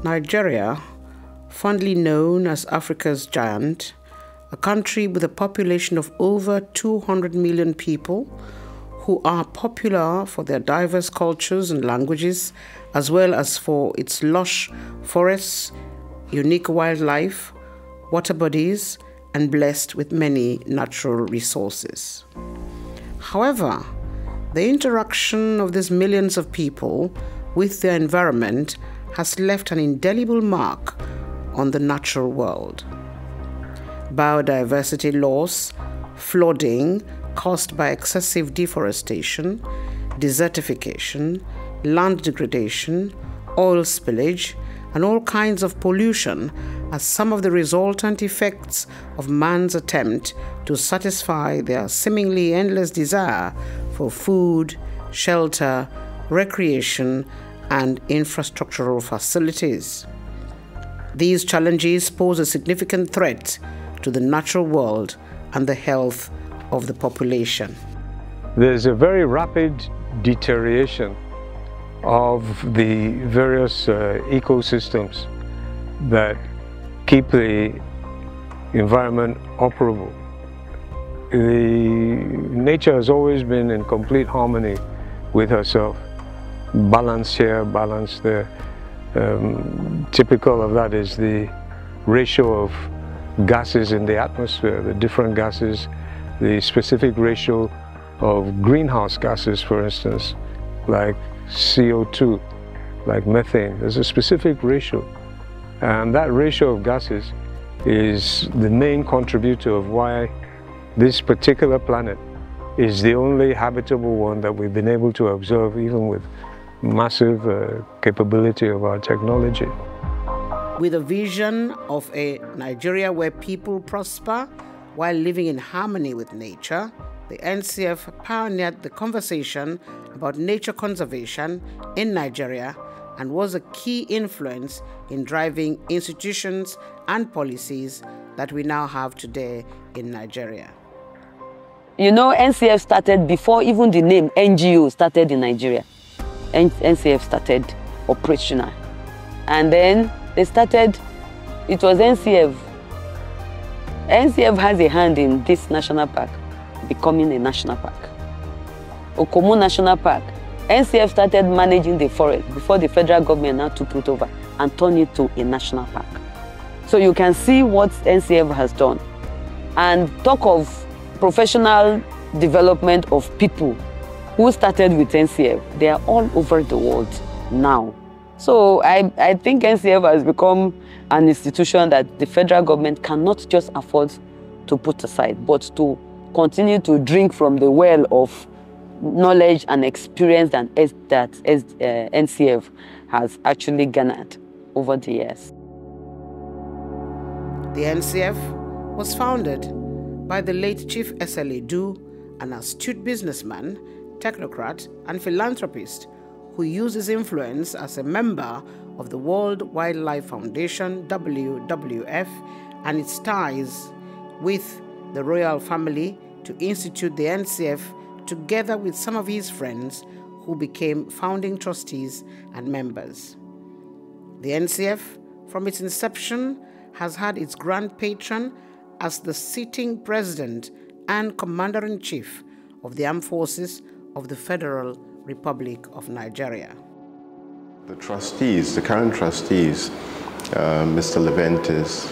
Nigeria, fondly known as Africa's giant, a country with a population of over 200 million people who are popular for their diverse cultures and languages, as well as for its lush forests, unique wildlife, water bodies, and blessed with many natural resources. However, the interaction of these millions of people with their environment has left an indelible mark on the natural world. Biodiversity loss, flooding caused by excessive deforestation, desertification, land degradation, oil spillage, and all kinds of pollution are some of the resultant effects of man's attempt to satisfy their seemingly endless desire for food, shelter, recreation, and infrastructural facilities. These challenges pose a significant threat to the natural world and the health of the population. There's a very rapid deterioration of the various ecosystems that keep the environment operable. Nature has always been in complete harmony with herself. Balance here, balance there. Typical of that is the ratio of gases in the atmosphere, the different gases, the specific ratio of greenhouse gases, for instance, like CO2, like methane. There's a specific ratio. And that ratio of gases is the main contributor of why this particular planet is the only habitable one that we've been able to observe, even with massive capability of our technology. With a vision of a Nigeria where people prosper while living in harmony with nature, the NCF pioneered the conversation about nature conservation in Nigeria and was a key influence in driving institutions and policies that we now have today in Nigeria. You know, NCF started before even the name NGO started in Nigeria. NCF started operational. And then they started, it was NCF. NCF has a hand in this national park becoming a national park. Okomu National Park, NCF started managing the forest before the federal government now took it over and turned it to a national park. So you can see what NCF has done. And talk of professional development of people who started with NCF, they are all over the world now. So I think NCF has become an institution that the federal government cannot just afford to put aside, but to continue to drink from the well of knowledge and experience that NCF has actually garnered over the years. The NCF was founded by the late Chief S.L.A. Du, an astute businessman, technocrat, and philanthropist who used his influence as a member of the World Wildlife Foundation, WWF, and its ties with the royal family to institute the NCF together with some of his friends who became founding trustees and members. The NCF, from its inception, has had its grand patron as the sitting president and commander-in-chief of the armed forces of the Federal Republic of Nigeria. The trustees, the current trustees, Mr. Leventis,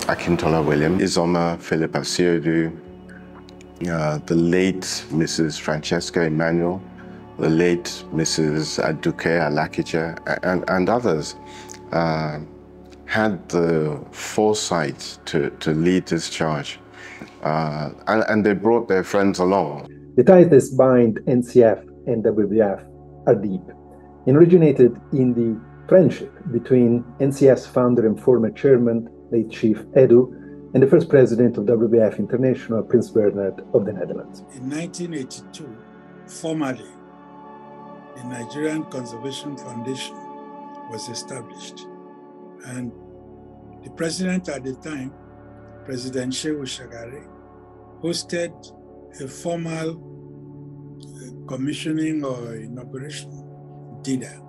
Akintola William, Izoma Philip Asiodu, the late Mrs. Francesca Emmanuel, the late Mrs. Aduke Alakija, and others had the foresight to lead this charge. And they brought their friends along. The ties that bind NCF and WWF are deep and originated in the friendship between NCF's founder and former chairman, late Chief Edu, and the first president of WWF International, Prince Bernhard of the Netherlands. In 1982, formally, the Nigerian Conservation Foundation was established. And the president at the time, President Shehu Shagari, hosted a formal commissioning or inauguration dinner,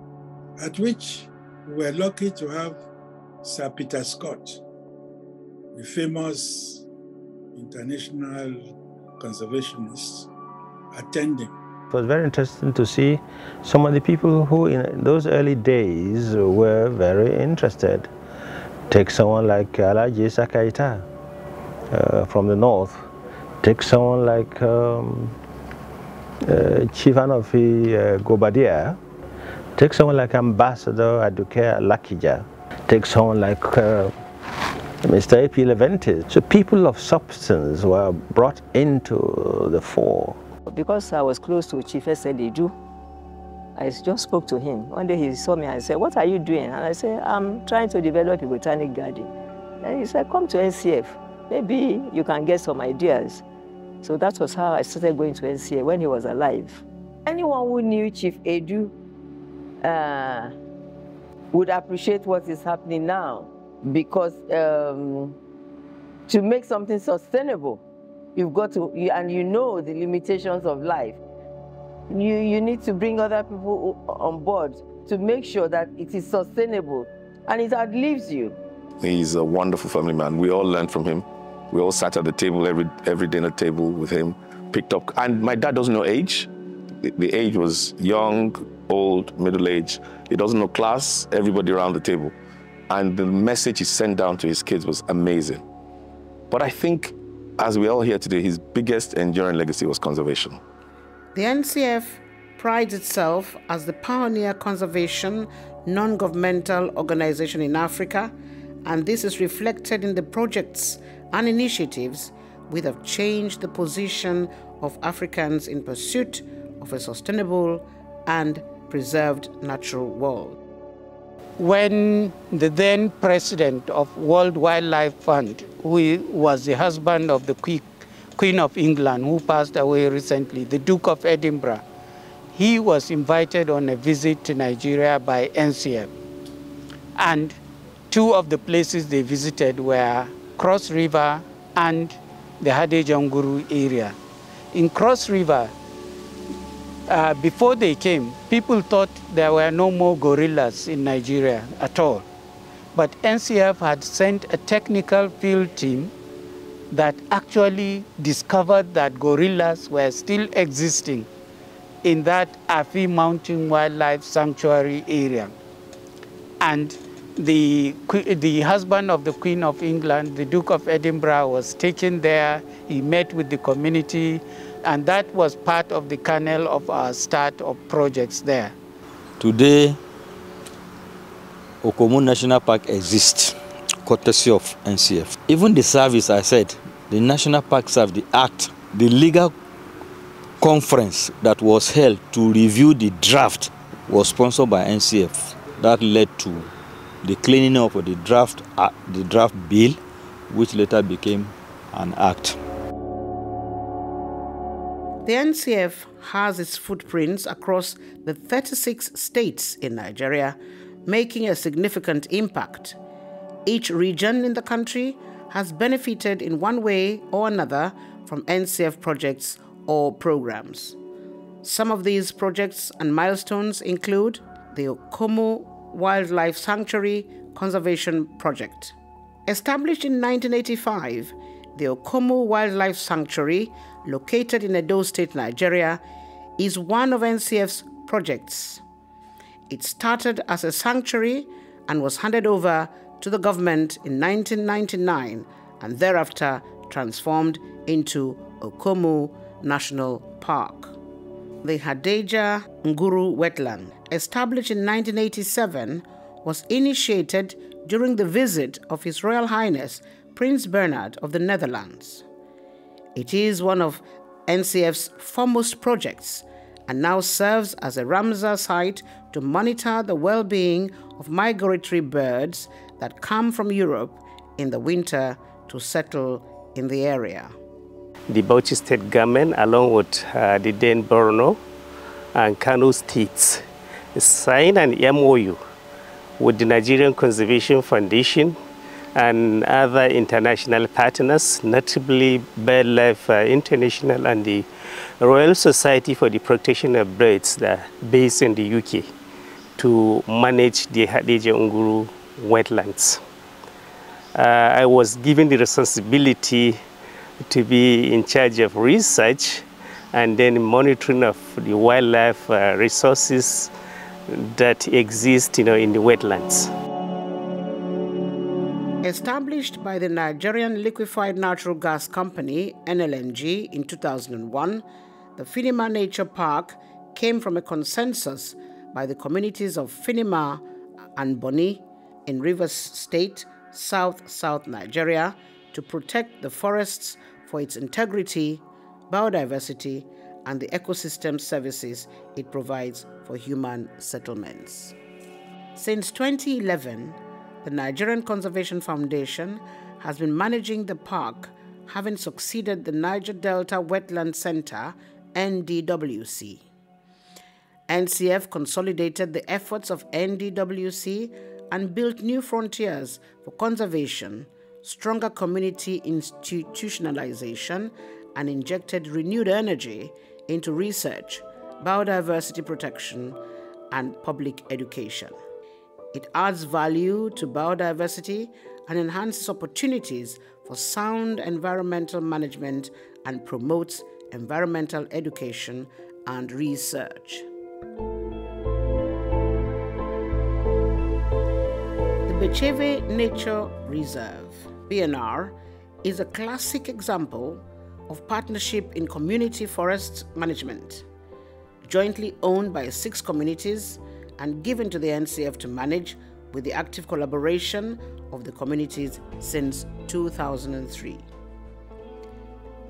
at which we were lucky to have Sir Peter Scott, the famous international conservationist, attending. It was very interesting to see some of the people who in those early days were very interested. Take someone like Alhaji Sakaita from the north. Take someone like Chief Anofi Gobadia. Take someone like Ambassador Aduke Lakija. Take someone like Mr. A.P. Leventis. So people of substance were brought into the fore. Because I was close to Chief SLA, I just spoke to him. One day he saw me and said, "What are you doing?" And I said, "I'm trying to develop a botanic garden." And he said, "Come to NCF. Maybe you can get some ideas." So that was how I started going to NCF when he was alive. Anyone who knew Chief Edu would appreciate what is happening now, because to make something sustainable, you've got to, and you know the limitations of life. You need to bring other people on board to make sure that it is sustainable and it outlives you. He's a wonderful family man. We all learned from him. We all sat at the table, every dinner table with him, picked up. And my dad doesn't know age. The age was young, old, middle age. He doesn't know class, everybody around the table. And the message he sent down to his kids was amazing. But I think, as we all hear today, his biggest enduring legacy was conservation. The NCF prides itself as the pioneer conservation non-governmental organization in Africa, and this is reflected in the projects and initiatives which have changed the position of Africans in pursuit of a sustainable and preserved natural world. When the then president of World Wildlife Fund, who was the husband of the Queen of England, who passed away recently, the Duke of Edinburgh, he was invited on a visit to Nigeria by NCF. And two of the places they visited were Cross River and the Hadejonguru area. In Cross River, before they came, people thought there were no more gorillas in Nigeria at all. But NCF had sent a technical field team that actually discovered that gorillas were still existing in that Afi Mountain Wildlife Sanctuary area. And the husband of the Queen of England, the Duke of Edinburgh, was taken there. He met with the community, and that was part of the kernel of our start of projects there. Today, Okomu National Park exists, courtesy of NCF. Even the service, I said, the National Park Service, the Act, the legal conference that was held to review the draft was sponsored by NCF. That led to the cleaning up of the draft bill, which later became an act. The NCF has its footprints across the 36 states in Nigeria, making a significant impact. Each region in the country has benefited in one way or another from NCF projects or programs. Some of these projects and milestones include the Okomu Wildlife Sanctuary Conservation Project. Established in 1985, the Okomu Wildlife Sanctuary, located in Edo State, Nigeria, is one of NCF's projects. It started as a sanctuary and was handed over to the government in 1999 and thereafter transformed into Okomu National Park. The Hadeja Nguru wetland, established in 1987, was initiated during the visit of His Royal Highness Prince Bernhard of the Netherlands. It is one of NCF's foremost projects and now serves as a Ramsar site to monitor the well-being of migratory birds that come from Europe in the winter to settle in the area. The Bauchi State government, along with the then Borno and Kano states, signed an MOU with the Nigerian Conservation Foundation and other international partners, notably BirdLife International and the Royal Society for the Protection of Birds that are based in the UK, to manage the Hadeja Nguru wetlands. I was given the responsibility to be in charge of research and then monitoring of the wildlife resources that exist, in the wetlands. Established by the Nigerian Liquefied Natural Gas Company, NLNG, in 2001, the Finima Nature Park came from a consensus by the communities of Finima and Boni in Rivers State, South Nigeria, to protect the forests for its integrity, biodiversity, and the ecosystem services it provides for human settlements. Since 2011, the Nigerian Conservation Foundation has been managing the park, having succeeded the Niger Delta Wetland Center, NDWC. NCF consolidated the efforts of NDWC and built new frontiers for conservation, stronger community institutionalization, and injected renewed energy into research, biodiversity protection, and public education. It adds value to biodiversity and enhances opportunities for sound environmental management and promotes environmental education and research. The Becheve Nature Reserve, BNR, is a classic example of partnership in community forest management, jointly owned by 6 communities and given to the NCF to manage with the active collaboration of the communities since 2003.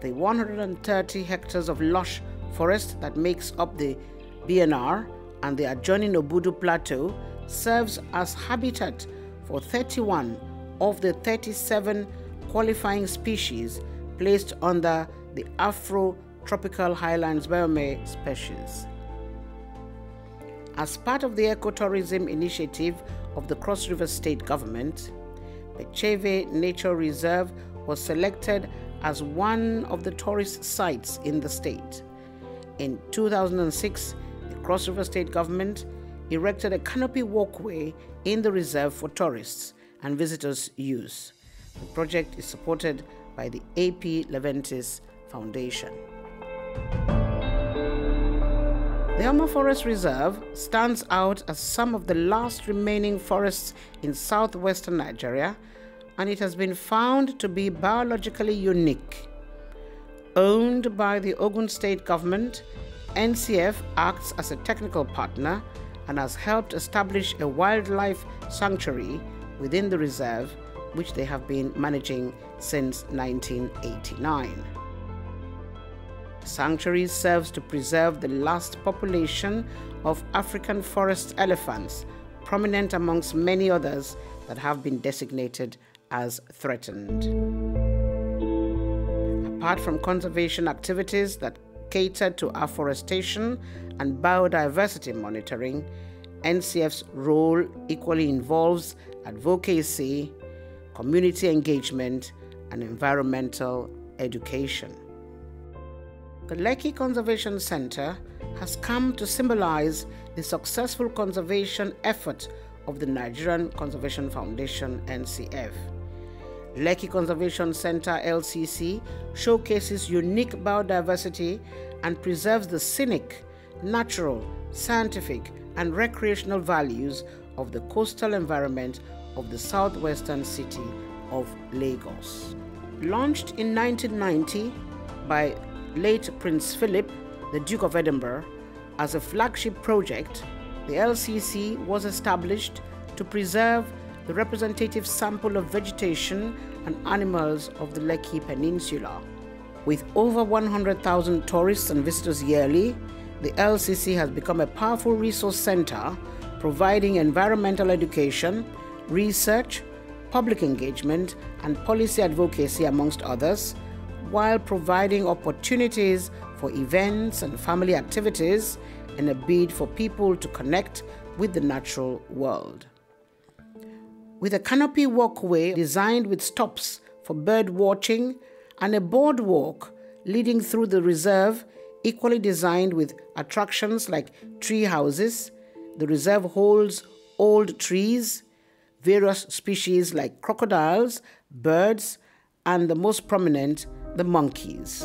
The 130 hectares of lush forest that makes up the BNR and the adjoining Obudu Plateau serves as habitat for 31 of the 37 qualifying species placed under the Afro-Tropical Highlands Biome species. As part of the ecotourism initiative of the Cross River State Government, Becheve Nature Reserve was selected as one of the tourist sites in the state. In 2006, the Cross River State Government erected a canopy walkway in the reserve for tourists and visitors' use. The project is supported by the AP Leventis Foundation. The Omo Forest Reserve stands out as some of the last remaining forests in southwestern Nigeria, and it has been found to be biologically unique. Owned by the Ogun State Government, NCF acts as a technical partner and has helped establish a wildlife sanctuary within the reserve, which they have been managing since 1989. The sanctuary serves to preserve the last population of African forest elephants, prominent amongst many others that have been designated as threatened. Apart from conservation activities that cater to afforestation and biodiversity monitoring, NCF's role equally involves advocacy, community engagement, and environmental education. The Lekki Conservation Center has come to symbolize the successful conservation effort of the Nigerian Conservation Foundation, NCF. Lekki Conservation Center, LCC, showcases unique biodiversity and preserves the scenic, natural, scientific, and recreational values of the coastal environment of the southwestern city of Lagos. Launched in 1990 by late Prince Philip, the Duke of Edinburgh, as a flagship project, the LCC was established to preserve the representative sample of vegetation and animals of the Lekki Peninsula. With over 100,000 tourists and visitors yearly, the LCC has become a powerful resource center providing environmental education, research, public engagement, and policy advocacy, amongst others, while providing opportunities for events and family activities in a bid for people to connect with the natural world. With a canopy walkway designed with stops for bird watching and a boardwalk leading through the reserve, equally designed with attractions like tree houses, the reserve holds old trees, various species like crocodiles, birds, and the most prominent, the monkeys.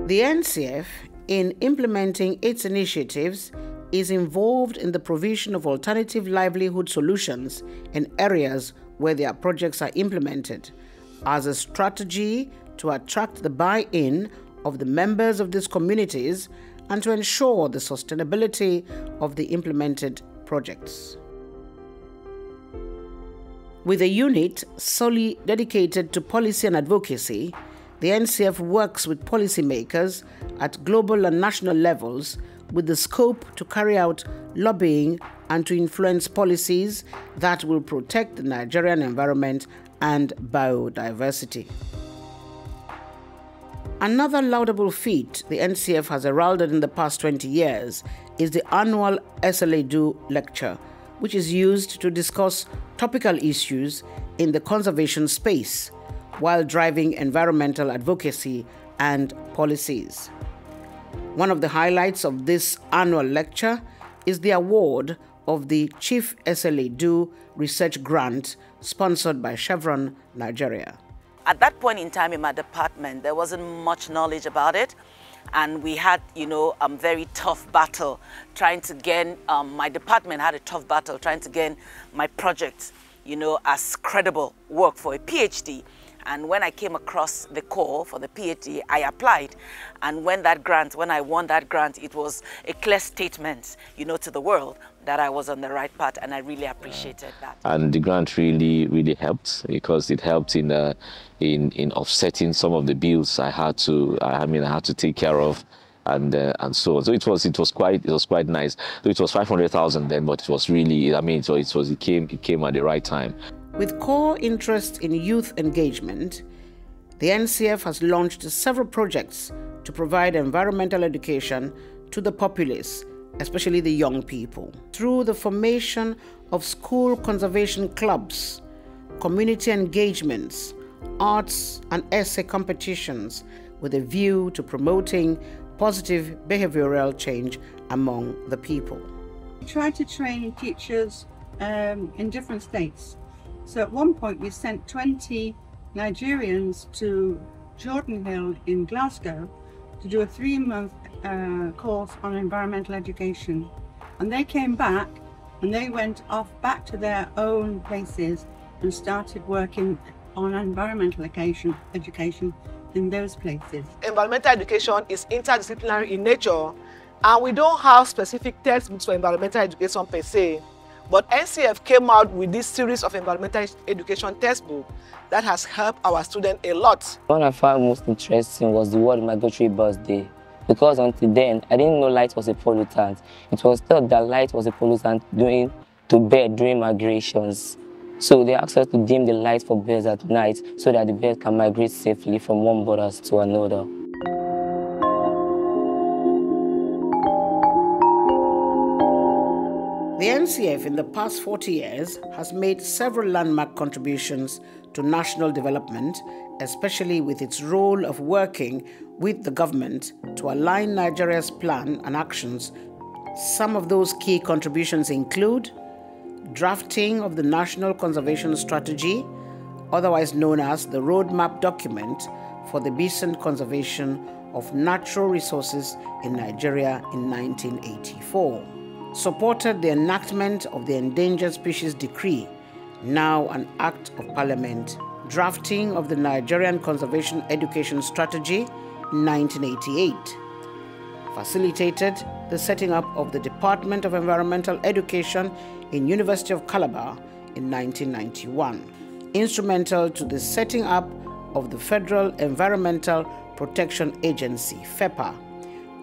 The NCF, in implementing its initiatives, is involved in the provision of alternative livelihood solutions in areas where their projects are implemented, as a strategy to attract the buy-in of the members of these communities and to ensure the sustainability of the implemented projects. With a unit solely dedicated to policy and advocacy, the NCF works with policymakers at global and national levels with the scope to carry out lobbying and to influence policies that will protect the Nigerian environment and biodiversity. Another laudable feat the NCF has heralded in the past 20 years is the annual SLA-Do lecture, which is used to discuss topical issues in the conservation space while driving environmental advocacy and policies. One of the highlights of this annual lecture is the award of the Chief SLA-Do Research Grant sponsored by Chevron Nigeria. At that point in time in my department, there wasn't much knowledge about it. And we had, a very tough battle trying to gain, my department had a tough battle trying to gain my project, as credible work for a PhD. And when I came across the call for the PhD, I applied. And when I won that grant, it was a clear statement, to the world that I was on the right path, and I really appreciated that. And the grant really helped, because it helped in offsetting some of the bills I had to take care of, and so on. So it was quite nice. So it was 500,000 then, but it was really, it came at the right time. With core interest in youth engagement, the NCF has launched several projects to provide environmental education to the populace, especially the young people, through the formation of school conservation clubs, community engagements, arts and essay competitions, with a view to promoting positive behavioral change among the people. We try to train teachers in different states. So at one point we sent 20 Nigerians to Jordan Hill in Glasgow to do a 3-month course on environmental education. And they came back and they went off back to their own places and started working on environmental education in those places. Environmental education is interdisciplinary in nature, and we don't have specific textbooks for environmental education per se. But NCF came out with this series of environmental education textbooks that has helped our students a lot. What I found most interesting was the World Migratory Birds Day, because until then, I didn't know light was a pollutant. It was thought that light was a pollutant to birds during migrations. So they asked us to dim the lights for birds at night so that the birds can migrate safely from one border to another. The NCF in the past 40 years has made several landmark contributions to national development, especially with its role of working with the government to align Nigeria's plan and actions. Some of those key contributions include drafting of the National Conservation Strategy, otherwise known as the Roadmap document for the decent conservation of natural resources in Nigeria in 1984. Supported the enactment of the Endangered Species Decree, now an Act of Parliament, drafting of the Nigerian Conservation Education Strategy in 1988, facilitated the setting up of the Department of Environmental Education in University of Calabar in 1991, instrumental to the setting up of the Federal Environmental Protection Agency, FEPA,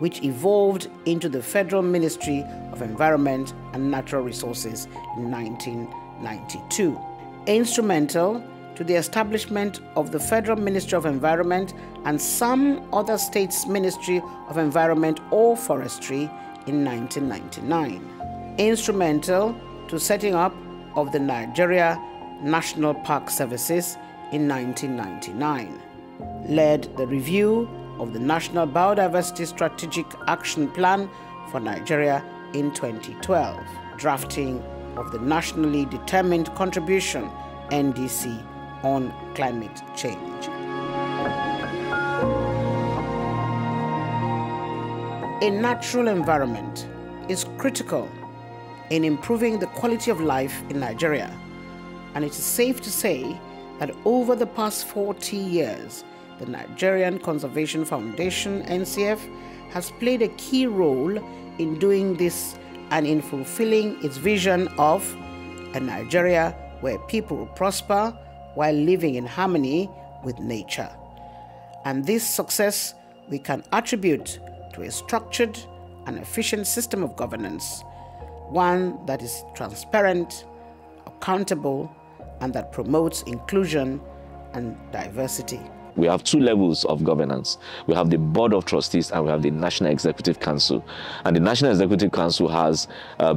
which evolved into the Federal Ministry of Environment and Natural Resources in 1992. Instrumental to the establishment of the Federal Ministry of Environment and some other states' Ministry of Environment or Forestry in 1999. Instrumental to setting up of the Nigeria National Park Services in 1999. Led the review of the National Biodiversity Strategic Action Plan for Nigeria in 2012, drafting of the Nationally Determined Contribution, NDC, on climate change. A natural environment is critical in improving the quality of life in Nigeria, and it is safe to say that over the past 40 years, the Nigerian Conservation Foundation, NCF, has played a key role in doing this and in fulfilling its vision of a Nigeria where people will prosper while living in harmony with nature. And this success we can attribute to a structured and efficient system of governance, one that is transparent, accountable, and that promotes inclusion and diversity. We have two levels of governance. We have the Board of Trustees and we have the National Executive Council. And the National Executive Council has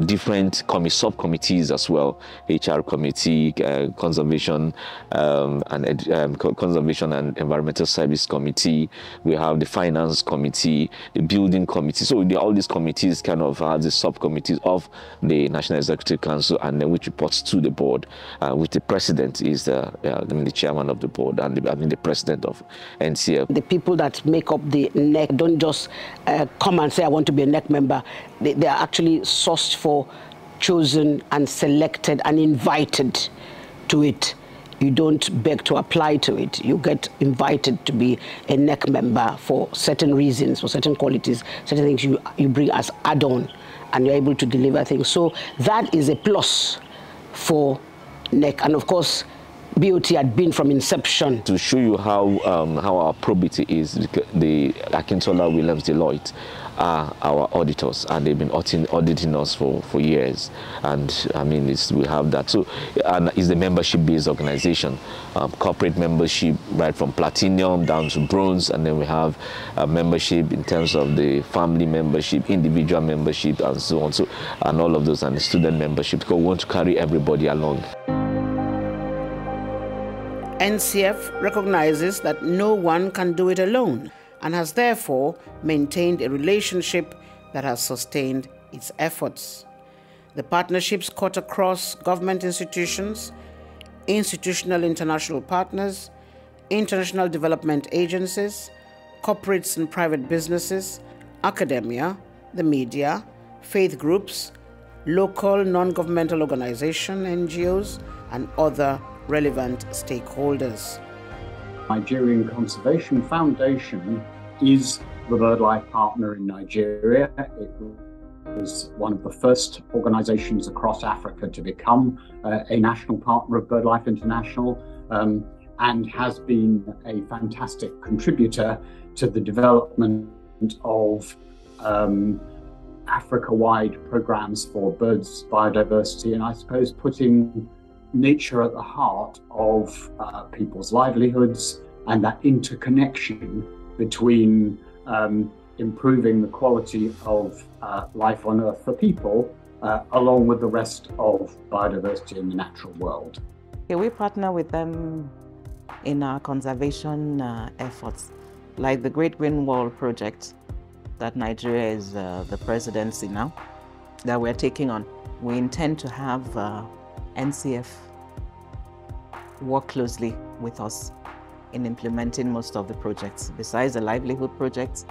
different subcommittees as well. HR Committee, Conservation Conservation and Environmental Service Committee. We have the Finance Committee, the Building Committee. So all these committees kind of have the subcommittees of the National Executive Council, and then which reports to the board, which the president is the chairman of the board and the president of NCF. The people that make up the NEC don't just come and say, I want to be a NEC member. They are actually sourced for, chosen and selected and invited to it. You don't beg to apply to it. You get invited to be a NEC member for certain reasons, for certain qualities, certain things you bring as add-on, and you're able to deliver things. So that is a plus for NEC. And of course, BOT had been from inception. To show you how our probity is, the Akintola Williams Deloitte are our auditors, and they've been auditing us for years. And I mean, we have that. So, and it's the membership-based organization, corporate membership, right from platinum down to bronze, and then we have membership in terms of the family membership, individual membership, and so on. So, and all of those, and the student membership, because we want to carry everybody along. NCF recognizes that no one can do it alone and has therefore maintained a relationship that has sustained its efforts. The partnerships cut across government institutions, institutional international partners, international development agencies, corporates and private businesses, academia, the media, faith groups, local non-governmental organizations, NGOs, and other relevant stakeholders. Nigerian Conservation Foundation is the BirdLife partner in Nigeria. It was one of the first organizations across Africa to become a national partner of BirdLife International, and has been a fantastic contributor to the development of Africa-wide programs for birds biodiversity, and I suppose putting nature at the heart of people's livelihoods, and that interconnection between improving the quality of life on Earth for people, along with the rest of biodiversity in the natural world. Okay, we partner with them in our conservation efforts, like the Great Green Wall project that Nigeria is the presidency now, that we're taking on. We intend to have NCF work closely with us in implementing most of the projects. Besides the livelihood projects,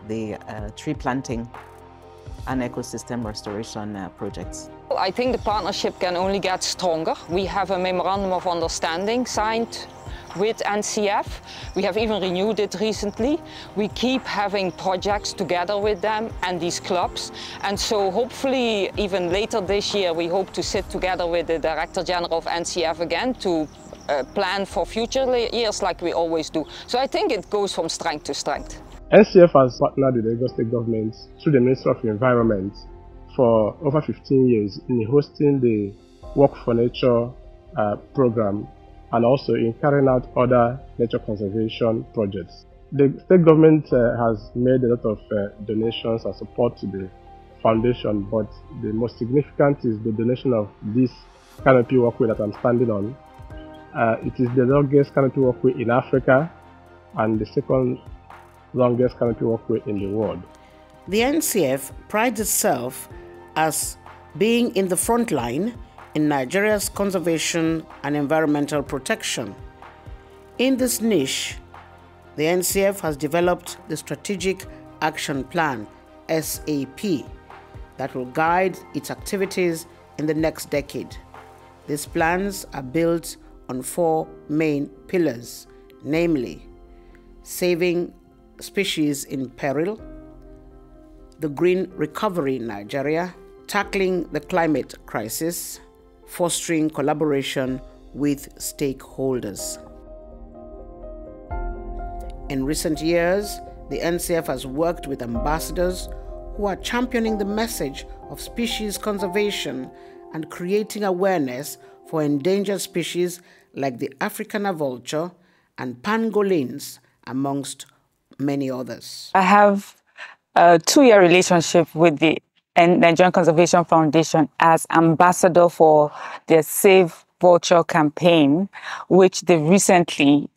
the tree planting and ecosystem restoration projects. I think the partnership can only get stronger. We have a memorandum of understanding signed with NCF. We have even renewed it recently. We keep having projects together with them and these clubs. And so hopefully even later this year, we hope to sit together with the Director General of NCF again to plan for future years like we always do. So I think it goes from strength to strength. NCF has partnered with the Lagos State government through the Ministry of Environment for over 15 years in hosting the Work for Nature program, and also in carrying out other nature conservation projects. The state government has made a lot of donations and support to the foundation, but the most significant is the donation of this canopy walkway that I'm standing on. It is the longest canopy walkway in Africa and the second longest canopy walkway in the world. The NCF prides itself as being in the front line in Nigeria's conservation and environmental protection. In this niche, the NCF has developed the Strategic Action Plan, SAP, that will guide its activities in the next decade. These plans are built on 4 main pillars, namely saving species in peril, the green recovery in Nigeria, tackling the climate crisis, fostering collaboration with stakeholders. In recent years, the NCF has worked with ambassadors who are championing the message of species conservation and creating awareness for endangered species like the African vulture and pangolins, amongst many others. I have a 2-year relationship with the Nigerian Conservation Foundation as ambassador for their Save Vulture campaign, which they recently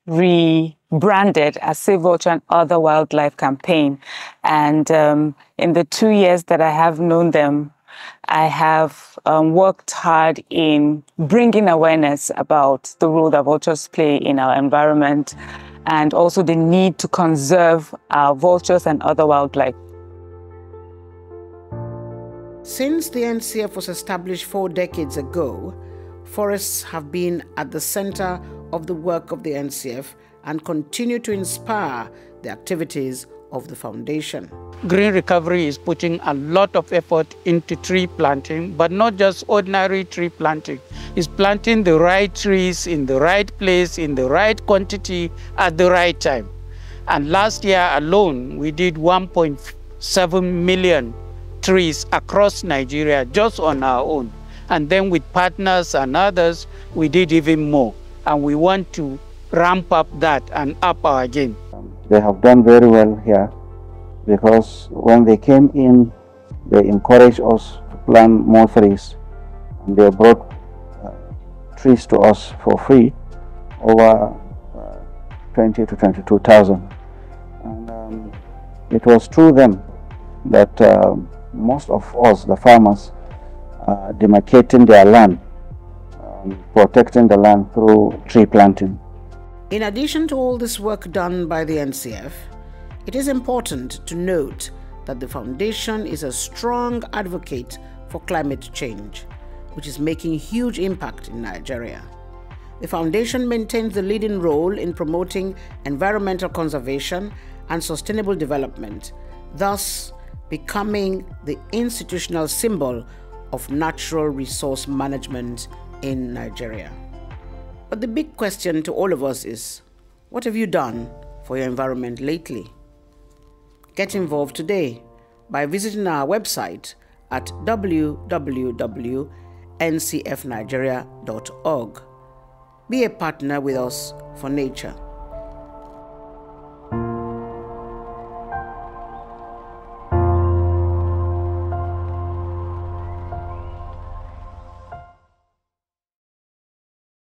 rebranded as Save Vulture and Other Wildlife campaign. And in the 2 years that I have known them, I have worked hard in bringing awareness about the role that vultures play in our environment and also the need to conserve our vultures and other wildlife. Since the NCF was established 4 decades ago, forests have been at the center of the work of the NCF and continue to inspire the activities of the foundation. Green Recovery is putting a lot of effort into tree planting, but not just ordinary tree planting. It's planting the right trees in the right place, in the right quantity, at the right time. And last year alone, we did 1.7 million trees across Nigeria just on our own. And then with partners and others, we did even more. And we want to ramp up that and up our game. They have done very well here because when they came in, they encouraged us to plant more trees. And they brought trees to us for free, over 20 to 22,000. And it was through them that most of us, the farmers, demarcating their land, protecting the land through tree planting. In addition to all this work done by the NCF, it is important to note that the foundation is a strong advocate for climate change, which is making huge impact in Nigeria. The foundation maintains the leading role in promoting environmental conservation and sustainable development, thus becoming the institutional symbol of natural resource management in Nigeria. But the big question to all of us is, what have you done for your environment lately? Get involved today by visiting our website at www.ncfnigeria.org. Be a partner with us for nature.